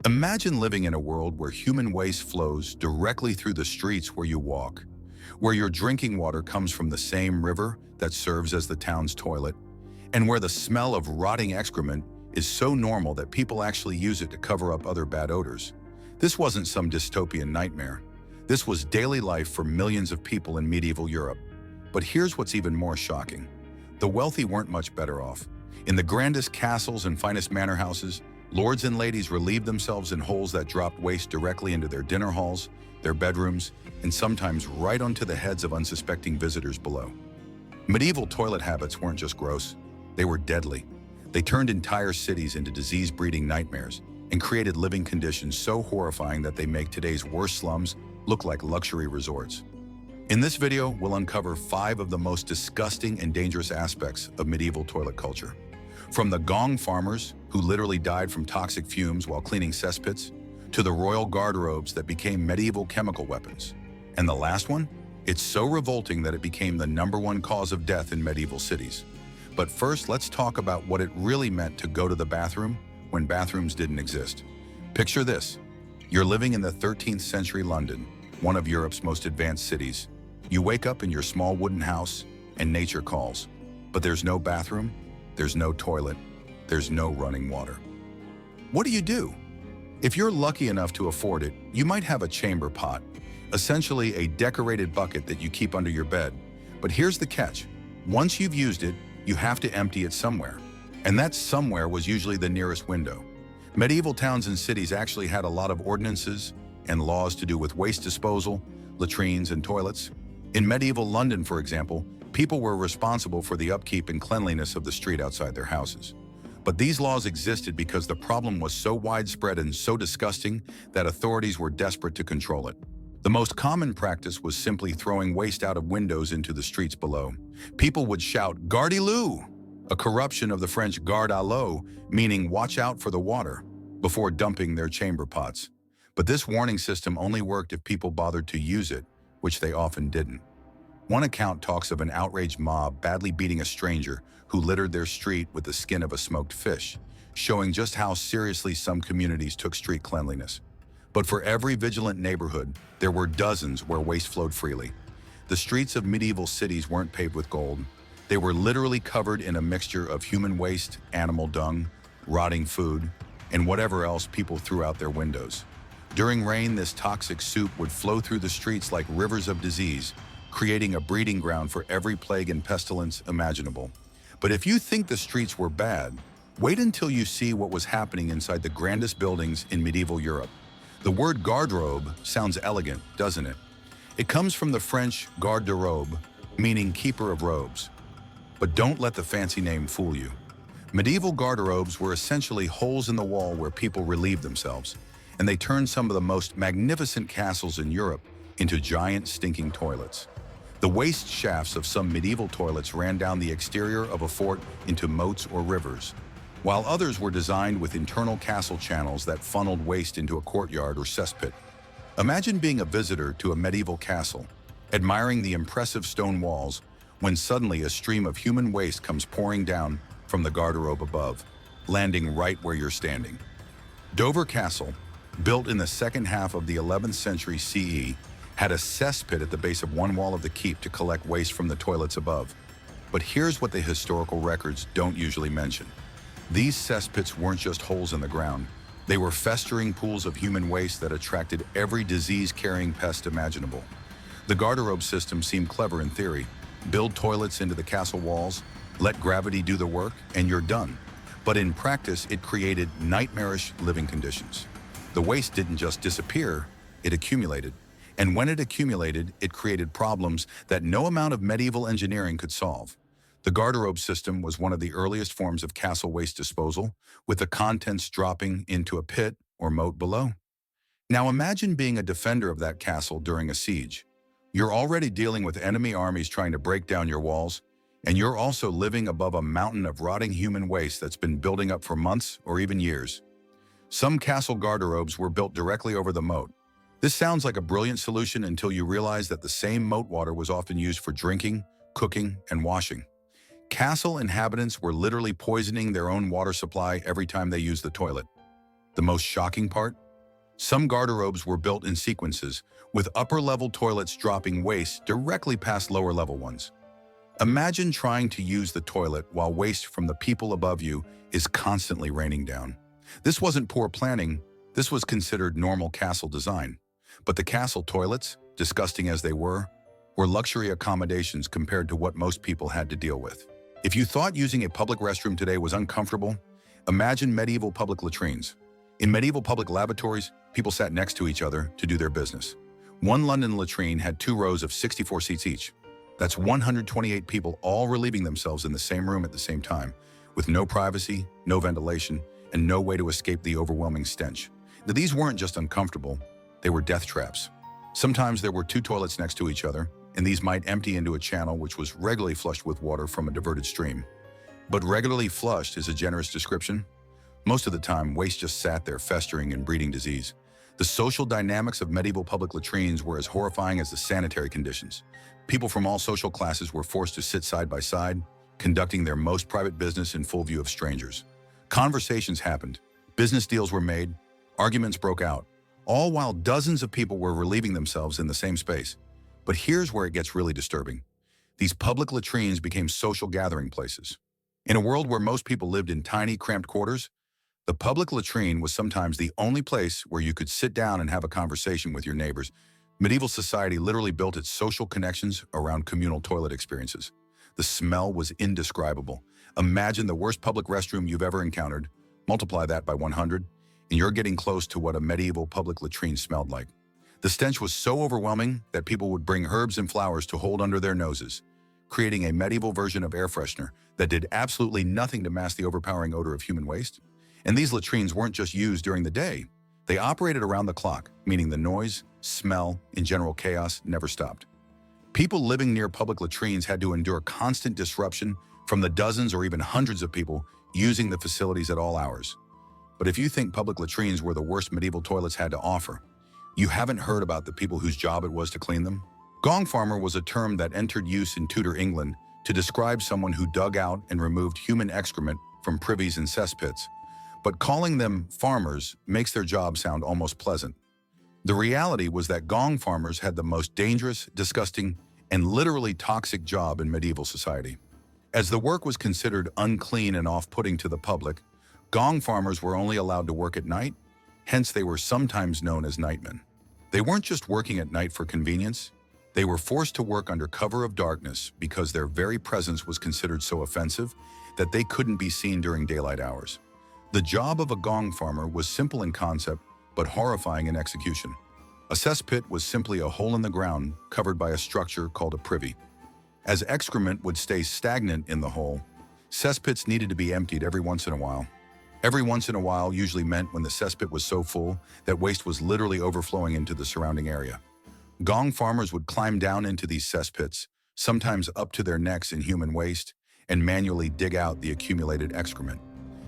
Imagine living in a world where human waste flows directly through the streets where you walk, where your drinking water comes from the same river that serves as the town's toilet, and where the smell of rotting excrement is so normal that people actually use it to cover up other bad odors. This wasn't some dystopian nightmare. This was daily life for millions of people in medieval Europe. But here's what's even more shocking. The wealthy weren't much better off. In the grandest castles and finest manor houses, lords and ladies relieved themselves in holes that dropped waste directly into their dinner halls, their bedrooms, and sometimes right onto the heads of unsuspecting visitors below. Medieval toilet habits weren't just gross, they were deadly. They turned entire cities into disease-breeding nightmares and created living conditions so horrifying that they make today's worst slums look like luxury resorts. In this video, we'll uncover 5 of the most disgusting and dangerous aspects of medieval toilet culture. From the Gong farmers, who literally died from toxic fumes while cleaning cesspits, to the royal garderobes that became medieval chemical weapons. And the last one? It's so revolting that it became the #1 cause of death in medieval cities. But first, let's talk about what it really meant to go to the bathroom when bathrooms didn't exist. Picture this. You're living in the 13th century London, one of Europe's most advanced cities. You wake up in your small wooden house and nature calls. But there's no bathroom, there's no toilet, there's no running water. What do you do? If you're lucky enough to afford it, you might have a chamber pot, essentially a decorated bucket that you keep under your bed. But here's the catch. Once you've used it, you have to empty it somewhere. And that somewhere was usually the nearest window. Medieval towns and cities actually had a lot of ordinances and laws to do with waste disposal, latrines, and toilets. In medieval London, for example, people were responsible for the upkeep and cleanliness of the street outside their houses. But these laws existed because the problem was so widespread and so disgusting that authorities were desperate to control it. The most common practice was simply throwing waste out of windows into the streets below. People would shout, "Gardez-l'eau," a corruption of the French garde à l'eau, meaning watch out for the water, before dumping their chamber pots. But this warning system only worked if people bothered to use it, which they often didn't. One account talks of an outraged mob badly beating a stranger who littered their street with the skin of a smoked fish, showing just how seriously some communities took street cleanliness. But for every vigilant neighborhood, there were dozens where waste flowed freely. The streets of medieval cities weren't paved with gold. They were literally covered in a mixture of human waste, animal dung, rotting food, and whatever else people threw out their windows. During rain, this toxic soup would flow through the streets like rivers of disease, creating a breeding ground for every plague and pestilence imaginable. But if you think the streets were bad, wait until you see what was happening inside the grandest buildings in medieval Europe. The word garderobe sounds elegant, doesn't it? It comes from the French garderobe, meaning keeper of robes. But don't let the fancy name fool you. Medieval garderobes were essentially holes in the wall where people relieved themselves, and they turned some of the most magnificent castles in Europe into giant stinking toilets. The waste shafts of some medieval toilets ran down the exterior of a fort into moats or rivers, while others were designed with internal castle channels that funneled waste into a courtyard or cesspit. Imagine being a visitor to a medieval castle, admiring the impressive stone walls, when suddenly a stream of human waste comes pouring down from the garderobe above, landing right where you're standing. Dover Castle, built in the second half of the 11th century CE, had a cesspit at the base of one wall of the keep to collect waste from the toilets above. But here's what the historical records don't usually mention. These cesspits weren't just holes in the ground. They were festering pools of human waste that attracted every disease-carrying pest imaginable. The garderobe system seemed clever in theory. Build toilets into the castle walls, let gravity do the work, and you're done. But in practice, it created nightmarish living conditions. The waste didn't just disappear, it accumulated. And when it accumulated, it created problems that no amount of medieval engineering could solve. The garderobe system was one of the earliest forms of castle waste disposal, with the contents dropping into a pit or moat below. Now imagine being a defender of that castle during a siege. You're already dealing with enemy armies trying to break down your walls, and you're also living above a mountain of rotting human waste that's been building up for months or even years. Some castle garderobes were built directly over the moat. This sounds like a brilliant solution until you realize that the same moat water was often used for drinking, cooking, and washing. Castle inhabitants were literally poisoning their own water supply every time they used the toilet. The most shocking part? Some garderobes were built in sequences, with upper-level toilets dropping waste directly past lower-level ones. Imagine trying to use the toilet while waste from the people above you is constantly raining down. This wasn't poor planning, this was considered normal castle design. But the castle toilets, disgusting as they were luxury accommodations compared to what most people had to deal with. If you thought using a public restroom today was uncomfortable, imagine medieval public latrines. In medieval public lavatories, people sat next to each other to do their business. One London latrine had 2 rows of 64 seats each. That's 128 people all relieving themselves in the same room at the same time, with no privacy, no ventilation, and no way to escape the overwhelming stench. Now, these weren't just uncomfortable, they were death traps. Sometimes there were 2 toilets next to each other, and these might empty into a channel which was regularly flushed with water from a diverted stream. But regularly flushed is a generous description. Most of the time, waste just sat there festering and breeding disease. The social dynamics of medieval public latrines were as horrifying as the sanitary conditions. People from all social classes were forced to sit side by side, conducting their most private business in full view of strangers. Conversations happened, business deals were made, arguments broke out, all while dozens of people were relieving themselves in the same space. But here's where it gets really disturbing. These public latrines became social gathering places. In a world where most people lived in tiny, cramped quarters, the public latrine was sometimes the only place where you could sit down and have a conversation with your neighbors. Medieval society literally built its social connections around communal toilet experiences. The smell was indescribable. Imagine the worst public restroom you've ever encountered, multiply that by 100, and you're getting close to what a medieval public latrine smelled like. The stench was so overwhelming that people would bring herbs and flowers to hold under their noses, creating a medieval version of air freshener that did absolutely nothing to mask the overpowering odor of human waste. And these latrines weren't just used during the day. They operated around the clock, meaning the noise, smell, and general chaos never stopped. People living near public latrines had to endure constant disruption from the dozens or even hundreds of people using the facilities at all hours. But if you think public latrines were the worst medieval toilets had to offer, you haven't heard about the people whose job it was to clean them. Gong farmer was a term that entered use in Tudor England to describe someone who dug out and removed human excrement from privies and cesspits. But calling them farmers makes their job sound almost pleasant. The reality was that gong farmers had the most dangerous, disgusting, and literally toxic job in medieval society. As the work was considered unclean and off-putting to the public, gong farmers were only allowed to work at night, hence they were sometimes known as nightmen. They weren't just working at night for convenience, they were forced to work under cover of darkness because their very presence was considered so offensive that they couldn't be seen during daylight hours. The job of a gong farmer was simple in concept, but horrifying in execution. A cesspit was simply a hole in the ground covered by a structure called a privy. As excrement would stay stagnant in the hole, cesspits needed to be emptied every once in a while. Every once in a while usually meant when the cesspit was so full that waste was literally overflowing into the surrounding area. Gong farmers would climb down into these cesspits, sometimes up to their necks in human waste, and manually dig out the accumulated excrement.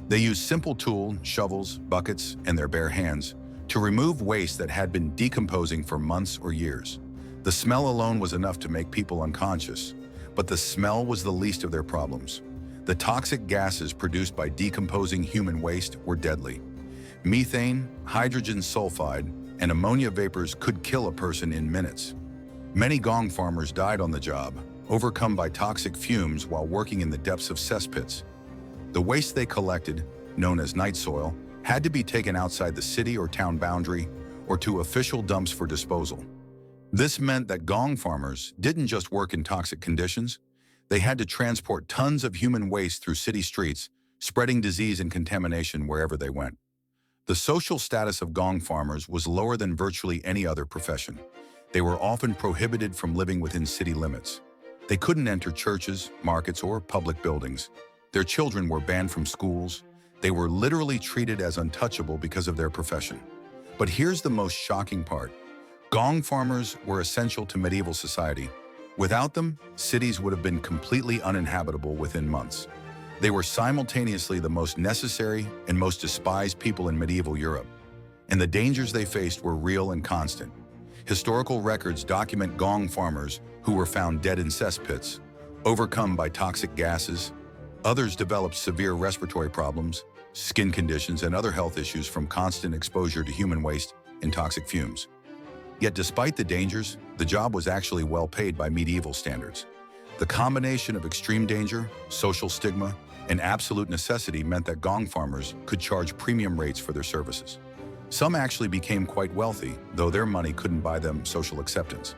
They used simple tools, shovels, buckets, and their bare hands to remove waste that had been decomposing for months or years. The smell alone was enough to make people unconscious, but the smell was the least of their problems. The toxic gases produced by decomposing human waste were deadly. Methane, hydrogen sulfide, and ammonia vapors could kill a person in minutes. Many gong farmers died on the job, overcome by toxic fumes while working in the depths of cesspits. The waste they collected, known as night soil, had to be taken outside the city or town boundary or to official dumps for disposal. This meant that gong farmers didn't just work in toxic conditions, they had to transport tons of human waste through city streets, spreading disease and contamination wherever they went. The social status of gong farmers was lower than virtually any other profession. They were often prohibited from living within city limits. They couldn't enter churches, markets, or public buildings. Their children were banned from schools. They were literally treated as untouchable because of their profession. But here's the most shocking part. Gong farmers were essential to medieval society. Without them, cities would have been completely uninhabitable within months. They were simultaneously the most necessary and most despised people in medieval Europe. And the dangers they faced were real and constant. Historical records document gong farmers who were found dead in cesspits, overcome by toxic gases. Others developed severe respiratory problems, skin conditions, and other health issues from constant exposure to human waste and toxic fumes. Yet despite the dangers, the job was actually well paid by medieval standards. The combination of extreme danger, social stigma, and absolute necessity meant that gong farmers could charge premium rates for their services. Some actually became quite wealthy, though their money couldn't buy them social acceptance.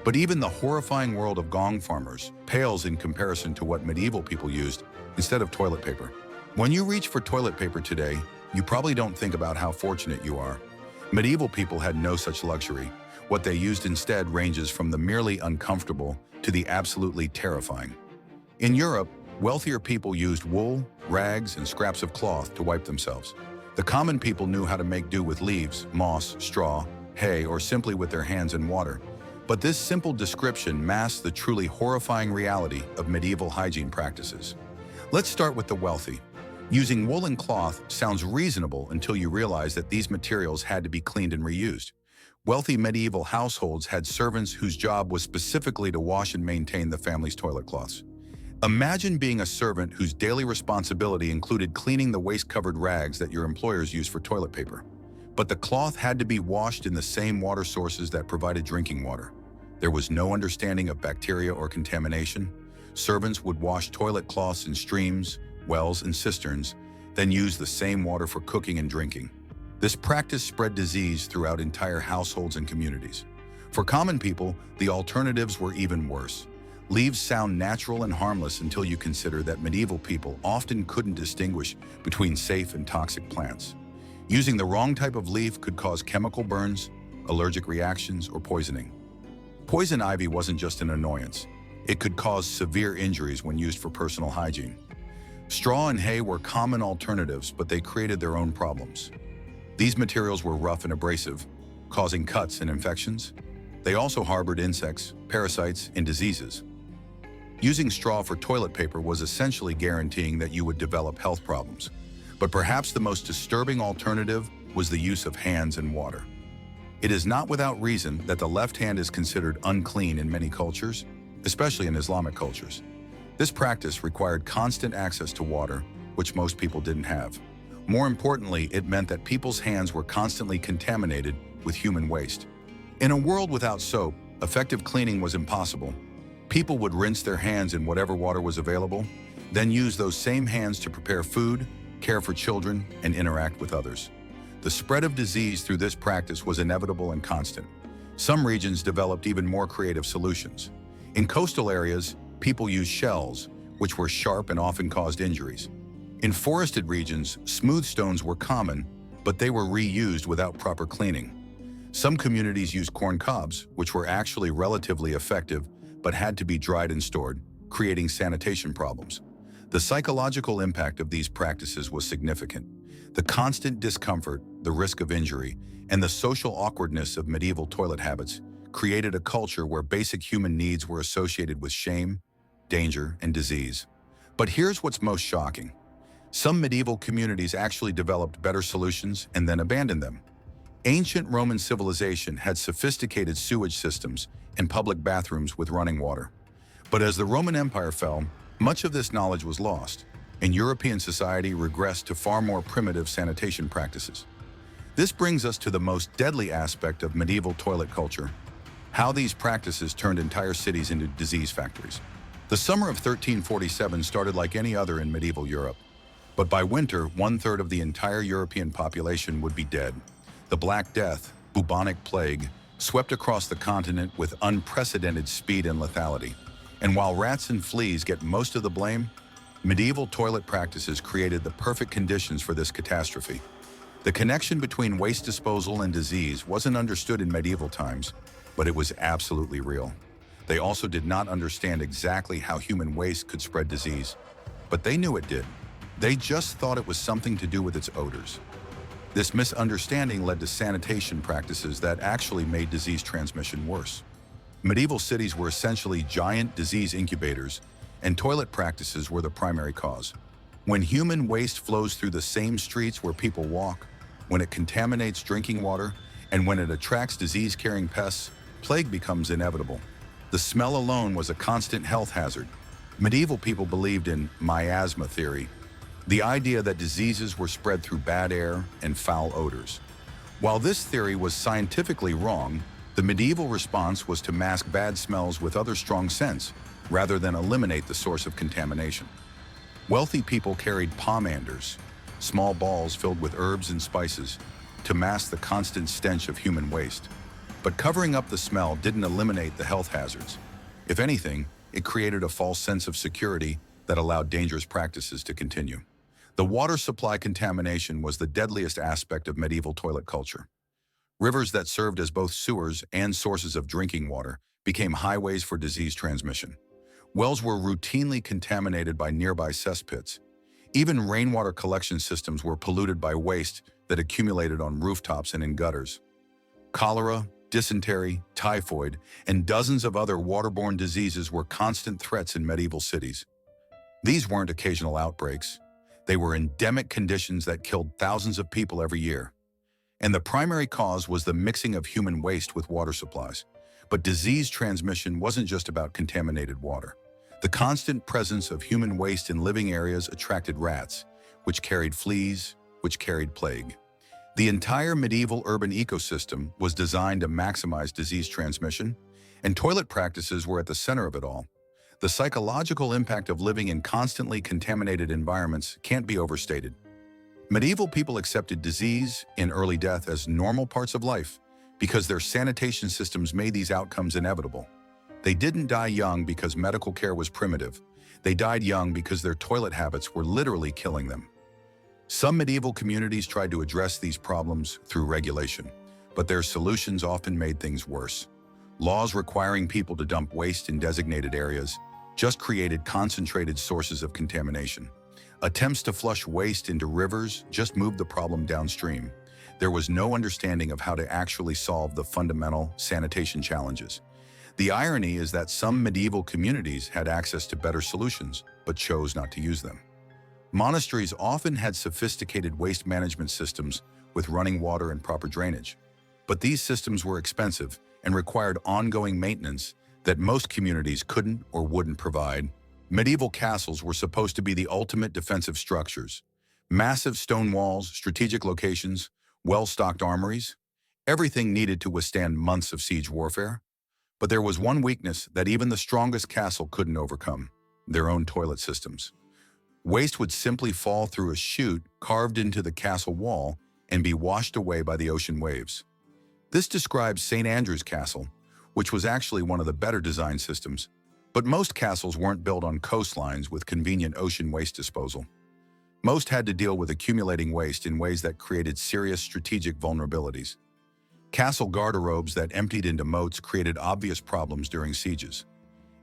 But even the horrifying world of gong farmers pales in comparison to what medieval people used instead of toilet paper. When you reach for toilet paper today, you probably don't think about how fortunate you are. Medieval people had no such luxury. What they used instead ranges from the merely uncomfortable to the absolutely terrifying. In Europe, wealthier people used wool, rags, and scraps of cloth to wipe themselves. The common people knew how to make do with leaves, moss, straw, hay, or simply with their hands and water. But this simple description masks the truly horrifying reality of medieval hygiene practices. Let's start with the wealthy. Using wool and cloth sounds reasonable until you realize that these materials had to be cleaned and reused. Wealthy medieval households had servants whose job was specifically to wash and maintain the family's toilet cloths. Imagine being a servant whose daily responsibility included cleaning the waste-covered rags that your employers used for toilet paper. But the cloth had to be washed in the same water sources that provided drinking water. There was no understanding of bacteria or contamination. Servants would wash toilet cloths in streams, wells, and cisterns, then use the same water for cooking and drinking. This practice spread disease throughout entire households and communities. For common people, the alternatives were even worse. Leaves sound natural and harmless until you consider that medieval people often couldn't distinguish between safe and toxic plants. Using the wrong type of leaf could cause chemical burns, allergic reactions, or poisoning. Poison ivy wasn't just an annoyance. It could cause severe injuries when used for personal hygiene. Straw and hay were common alternatives, but they created their own problems. These materials were rough and abrasive, causing cuts and infections. They also harbored insects, parasites, and diseases. Using straw for toilet paper was essentially guaranteeing that you would develop health problems. But perhaps the most disturbing alternative was the use of hands and water. It is not without reason that the left hand is considered unclean in many cultures, especially in Islamic cultures. This practice required constant access to water, which most people didn't have. More importantly, it meant that people's hands were constantly contaminated with human waste. In a world without soap, effective cleaning was impossible. People would rinse their hands in whatever water was available, then use those same hands to prepare food, care for children, and interact with others. The spread of disease through this practice was inevitable and constant. Some regions developed even more creative solutions. In coastal areas, people used shells, which were sharp and often caused injuries. In forested regions, smooth stones were common, but they were reused without proper cleaning. Some communities used corn cobs, which were actually relatively effective, but had to be dried and stored, creating sanitation problems. The psychological impact of these practices was significant. The constant discomfort, the risk of injury, and the social awkwardness of medieval toilet habits created a culture where basic human needs were associated with shame, danger, and disease. But here's what's most shocking. Some medieval communities actually developed better solutions and then abandoned them. Ancient Roman civilization had sophisticated sewage systems and public bathrooms with running water. But as the Roman Empire fell, much of this knowledge was lost, and European society regressed to far more primitive sanitation practices. This brings us to the most deadly aspect of medieval toilet culture: how these practices turned entire cities into disease factories. The summer of 1347 started like any other in medieval Europe. But by winter, 1/3 of the entire European population would be dead. The Black Death, bubonic plague, swept across the continent with unprecedented speed and lethality. And while rats and fleas get most of the blame, medieval toilet practices created the perfect conditions for this catastrophe. The connection between waste disposal and disease wasn't understood in medieval times, but it was absolutely real. They also did not understand exactly how human waste could spread disease, but they knew it did. They just thought it was something to do with its odors. This misunderstanding led to sanitation practices that actually made disease transmission worse. Medieval cities were essentially giant disease incubators, and toilet practices were the primary cause. When human waste flows through the same streets where people walk, when it contaminates drinking water, and when it attracts disease-carrying pests, plague becomes inevitable. The smell alone was a constant health hazard. Medieval people believed in miasma theory. the idea that diseases were spread through bad air and foul odors. While this theory was scientifically wrong, the medieval response was to mask bad smells with other strong scents, rather than eliminate the source of contamination. Wealthy people carried pomanders, small balls filled with herbs and spices, to mask the constant stench of human waste. But covering up the smell didn't eliminate the health hazards. If anything, it created a false sense of security that allowed dangerous practices to continue. The water supply contamination was the deadliest aspect of medieval toilet culture. Rivers that served as both sewers and sources of drinking water became highways for disease transmission. Wells were routinely contaminated by nearby cesspits. Even rainwater collection systems were polluted by waste that accumulated on rooftops and in gutters. Cholera, dysentery, typhoid, and dozens of other waterborne diseases were constant threats in medieval cities. These weren't occasional outbreaks. They were endemic conditions that killed thousands of people every year. And the primary cause was the mixing of human waste with water supplies. But disease transmission wasn't just about contaminated water. The constant presence of human waste in living areas attracted rats, which carried fleas, which carried plague. The entire medieval urban ecosystem was designed to maximize disease transmission, and toilet practices were at the center of it all. The psychological impact of living in constantly contaminated environments can't be overstated. Medieval people accepted disease and early death as normal parts of life because their sanitation systems made these outcomes inevitable. They didn't die young because medical care was primitive. They died young because their toilet habits were literally killing them. Some medieval communities tried to address these problems through regulation, but their solutions often made things worse. Laws requiring people to dump waste in designated areas just created concentrated sources of contamination. Attempts to flush waste into rivers just moved the problem downstream. There was no understanding of how to actually solve the fundamental sanitation challenges. The irony is that some medieval communities had access to better solutions, but chose not to use them. Monasteries often had sophisticated waste management systems with running water and proper drainage. But these systems were expensive and required ongoing maintenance that most communities couldn't or wouldn't provide. Medieval castles were supposed to be the ultimate defensive structures. Massive stone walls, strategic locations, well-stocked armories, everything needed to withstand months of siege warfare. But there was one weakness that even the strongest castle couldn't overcome: their own toilet systems. Waste would simply fall through a chute carved into the castle wall and be washed away by the ocean waves. This describes St. Andrew's Castle, which was actually one of the better design systems. But most castles weren't built on coastlines with convenient ocean waste disposal. Most had to deal with accumulating waste in ways that created serious strategic vulnerabilities. Castle garderobes that emptied into moats created obvious problems during sieges.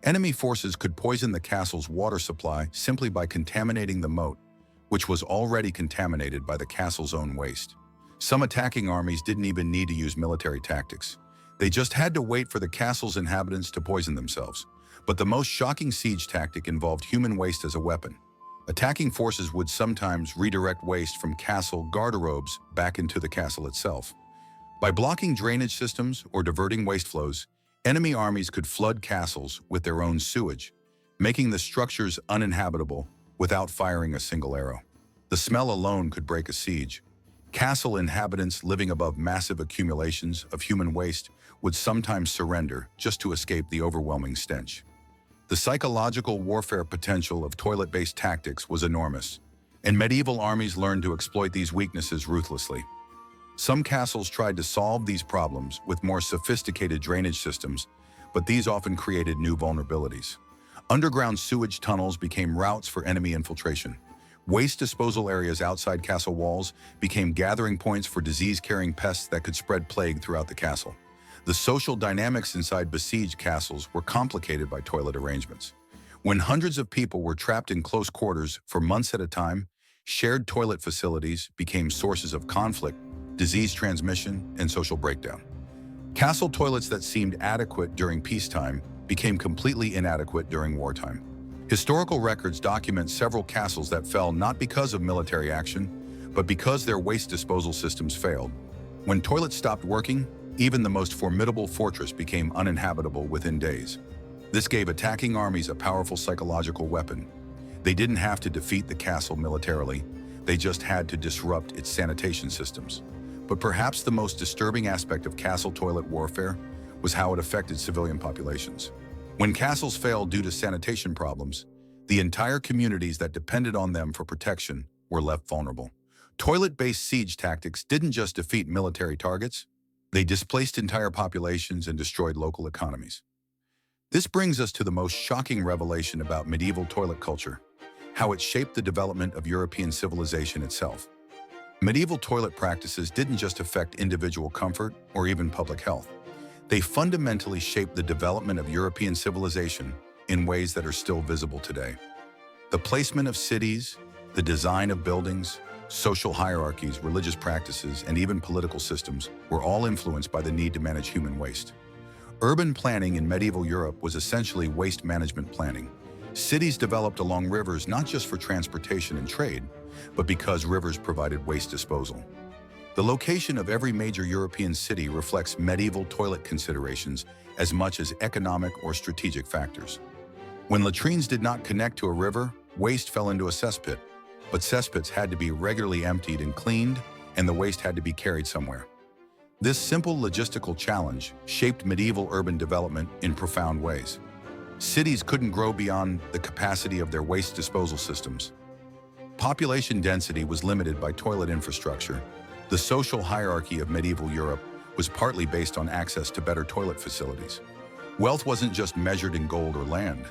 Enemy forces could poison the castle's water supply simply by contaminating the moat, which was already contaminated by the castle's own waste. Some attacking armies didn't even need to use military tactics. They just had to wait for the castle's inhabitants to poison themselves. But the most shocking siege tactic involved human waste as a weapon. Attacking forces would sometimes redirect waste from castle garderobes back into the castle itself. By blocking drainage systems or diverting waste flows, enemy armies could flood castles with their own sewage, making the structures uninhabitable without firing a single arrow. The smell alone could break a siege. Castle inhabitants living above massive accumulations of human waste would sometimes surrender just to escape the overwhelming stench. The psychological warfare potential of toilet-based tactics was enormous, and medieval armies learned to exploit these weaknesses ruthlessly. Some castles tried to solve these problems with more sophisticated drainage systems, but these often created new vulnerabilities. Underground sewage tunnels became routes for enemy infiltration. Waste disposal areas outside castle walls became gathering points for disease-carrying pests that could spread plague throughout the castle. The social dynamics inside besieged castles were complicated by toilet arrangements. When hundreds of people were trapped in close quarters for months at a time, shared toilet facilities became sources of conflict, disease transmission, and social breakdown. Castle toilets that seemed adequate during peacetime became completely inadequate during wartime. Historical records document several castles that fell not because of military action, but because their waste disposal systems failed. When toilets stopped working, even the most formidable fortress became uninhabitable within days. This gave attacking armies a powerful psychological weapon. They didn't have to defeat the castle militarily, they just had to disrupt its sanitation systems. But perhaps the most disturbing aspect of castle toilet warfare was how it affected civilian populations. When castles failed due to sanitation problems, the entire communities that depended on them for protection were left vulnerable. Toilet-based siege tactics didn't just defeat military targets, they displaced entire populations and destroyed local economies. This brings us to the most shocking revelation about medieval toilet culture, how it shaped the development of European civilization itself. Medieval toilet practices didn't just affect individual comfort or even public health. They fundamentally shaped the development of European civilization in ways that are still visible today. The placement of cities, the design of buildings, social hierarchies, religious practices, and even political systems were all influenced by the need to manage human waste. Urban planning in medieval Europe was essentially waste management planning. Cities developed along rivers not just for transportation and trade, but because rivers provided waste disposal. The location of every major European city reflects medieval toilet considerations as much as economic or strategic factors. When latrines did not connect to a river, waste fell into a cesspit, but cesspits had to be regularly emptied and cleaned, and the waste had to be carried somewhere. This simple logistical challenge shaped medieval urban development in profound ways. Cities couldn't grow beyond the capacity of their waste disposal systems. Population density was limited by toilet infrastructure. The social hierarchy of medieval Europe was partly based on access to better toilet facilities. Wealth wasn't just measured in gold or land.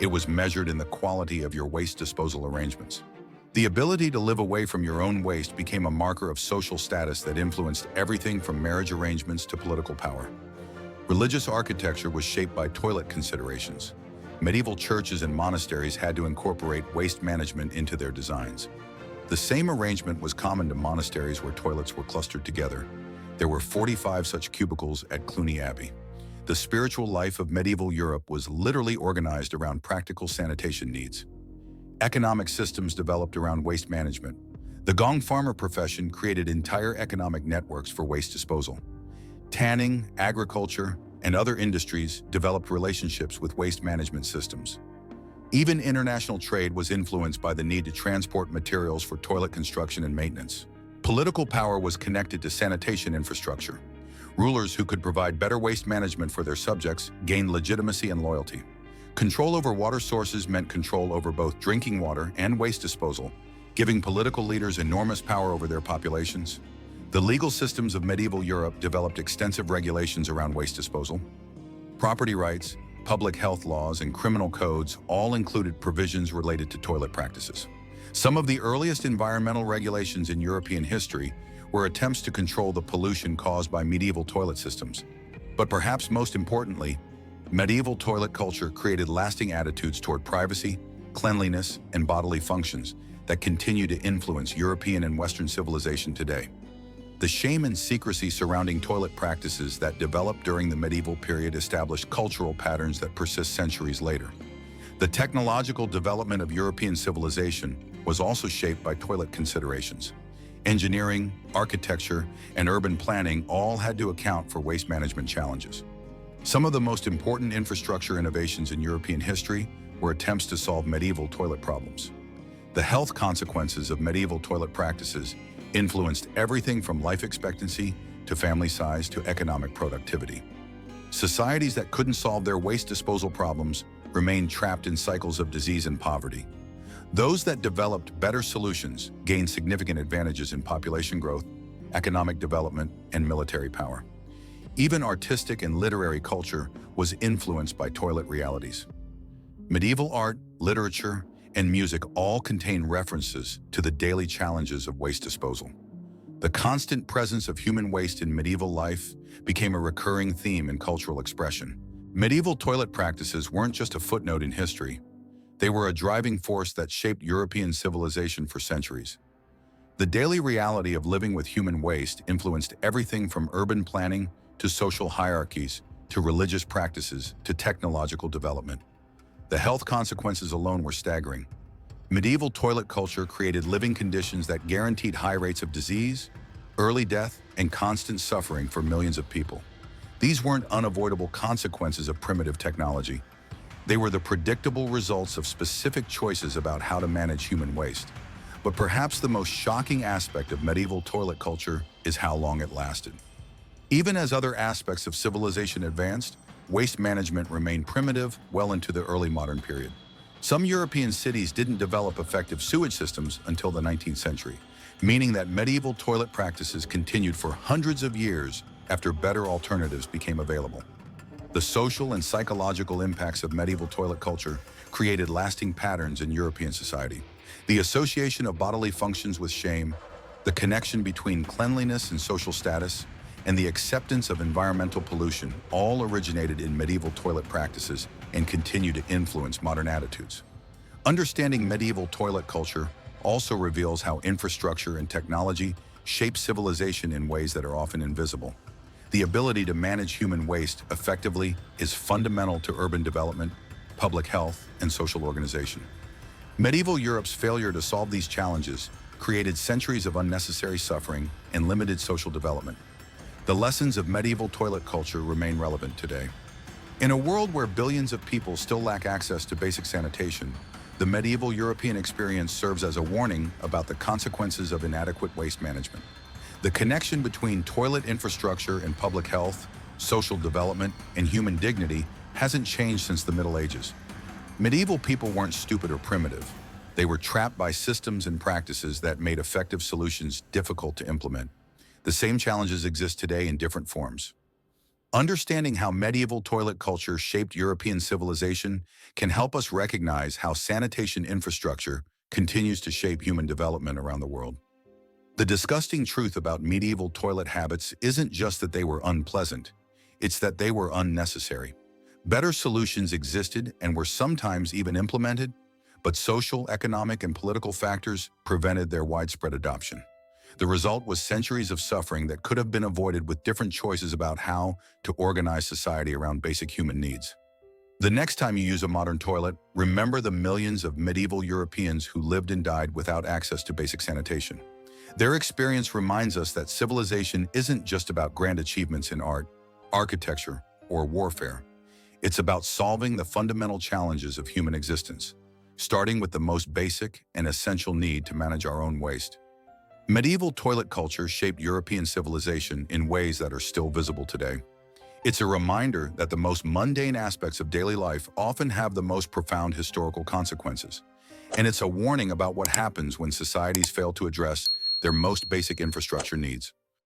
It was measured in the quality of your waste disposal arrangements. The ability to live away from your own waste became a marker of social status that influenced everything from marriage arrangements to political power. Religious architecture was shaped by toilet considerations. Medieval churches and monasteries had to incorporate waste management into their designs. The same arrangement was common to monasteries where toilets were clustered together. There were 45 such cubicles at Cluny Abbey. The spiritual life of medieval Europe was literally organized around practical sanitation needs. Economic systems developed around waste management. The Gong farmer profession created entire economic networks for waste disposal. Tanning, agriculture, and other industries developed relationships with waste management systems. Even international trade was influenced by the need to transport materials for toilet construction and maintenance. Political power was connected to sanitation infrastructure. Rulers who could provide better waste management for their subjects gained legitimacy and loyalty. Control over water sources meant control over both drinking water and waste disposal, giving political leaders enormous power over their populations. The legal systems of medieval Europe developed extensive regulations around waste disposal. Property rights, public health laws, and criminal codes all included provisions related to toilet practices. Some of the earliest environmental regulations in European history were attempts to control the pollution caused by medieval toilet systems. But perhaps most importantly, medieval toilet culture created lasting attitudes toward privacy, cleanliness, and bodily functions that continue to influence European and Western civilization today. The shame and secrecy surrounding toilet practices that developed during the medieval period established cultural patterns that persist centuries later. The technological development of European civilization was also shaped by toilet considerations. Engineering, architecture, and urban planning all had to account for waste management challenges. Some of the most important infrastructure innovations in European history were attempts to solve medieval toilet problems. The health consequences of medieval toilet practices influenced everything from life expectancy to family size to economic productivity. Societies that couldn't solve their waste disposal problems remained trapped in cycles of disease and poverty. Those that developed better solutions gained significant advantages in population growth, economic development, and military power. Even artistic and literary culture was influenced by toilet realities. Medieval art, literature, and music all contain references to the daily challenges of waste disposal. The constant presence of human waste in medieval life became a recurring theme in cultural expression. Medieval toilet practices weren't just a footnote in history. They were a driving force that shaped European civilization for centuries. The daily reality of living with human waste influenced everything from urban planning to social hierarchies to religious practices to technological development. The health consequences alone were staggering. Medieval toilet culture created living conditions that guaranteed high rates of disease, early death, and constant suffering for millions of people. These weren't unavoidable consequences of primitive technology. They were the predictable results of specific choices about how to manage human waste. But perhaps the most shocking aspect of medieval toilet culture is how long it lasted. Even as other aspects of civilization advanced, waste management remained primitive well into the early modern period. Some European cities didn't develop effective sewage systems until the 19th century, meaning that medieval toilet practices continued for hundreds of years after better alternatives became available. The social and psychological impacts of medieval toilet culture created lasting patterns in European society. The association of bodily functions with shame, the connection between cleanliness and social status, and the acceptance of environmental pollution all originated in medieval toilet practices and continue to influence modern attitudes. Understanding medieval toilet culture also reveals how infrastructure and technology shape civilization in ways that are often invisible. The ability to manage human waste effectively is fundamental to urban development, public health, and social organization. Medieval Europe's failure to solve these challenges created centuries of unnecessary suffering and limited social development. The lessons of medieval toilet culture remain relevant today. In a world where billions of people still lack access to basic sanitation, the medieval European experience serves as a warning about the consequences of inadequate waste management. The connection between toilet infrastructure and public health, social development, and human dignity hasn't changed since the Middle Ages. Medieval people weren't stupid or primitive. They were trapped by systems and practices that made effective solutions difficult to implement. The same challenges exist today in different forms. Understanding how medieval toilet culture shaped European civilization can help us recognize how sanitation infrastructure continues to shape human development around the world. The disgusting truth about medieval toilet habits isn't just that they were unpleasant, it's that they were unnecessary. Better solutions existed and were sometimes even implemented, but social, economic, and political factors prevented their widespread adoption. The result was centuries of suffering that could have been avoided with different choices about how to organize society around basic human needs. The next time you use a modern toilet, remember the millions of medieval Europeans who lived and died without access to basic sanitation. Their experience reminds us that civilization isn't just about grand achievements in art, architecture, or warfare. It's about solving the fundamental challenges of human existence, starting with the most basic and essential need to manage our own waste. Medieval toilet culture shaped European civilization in ways that are still visible today. It's a reminder that the most mundane aspects of daily life often have the most profound historical consequences. And it's a warning about what happens when societies fail to address their most basic infrastructure needs.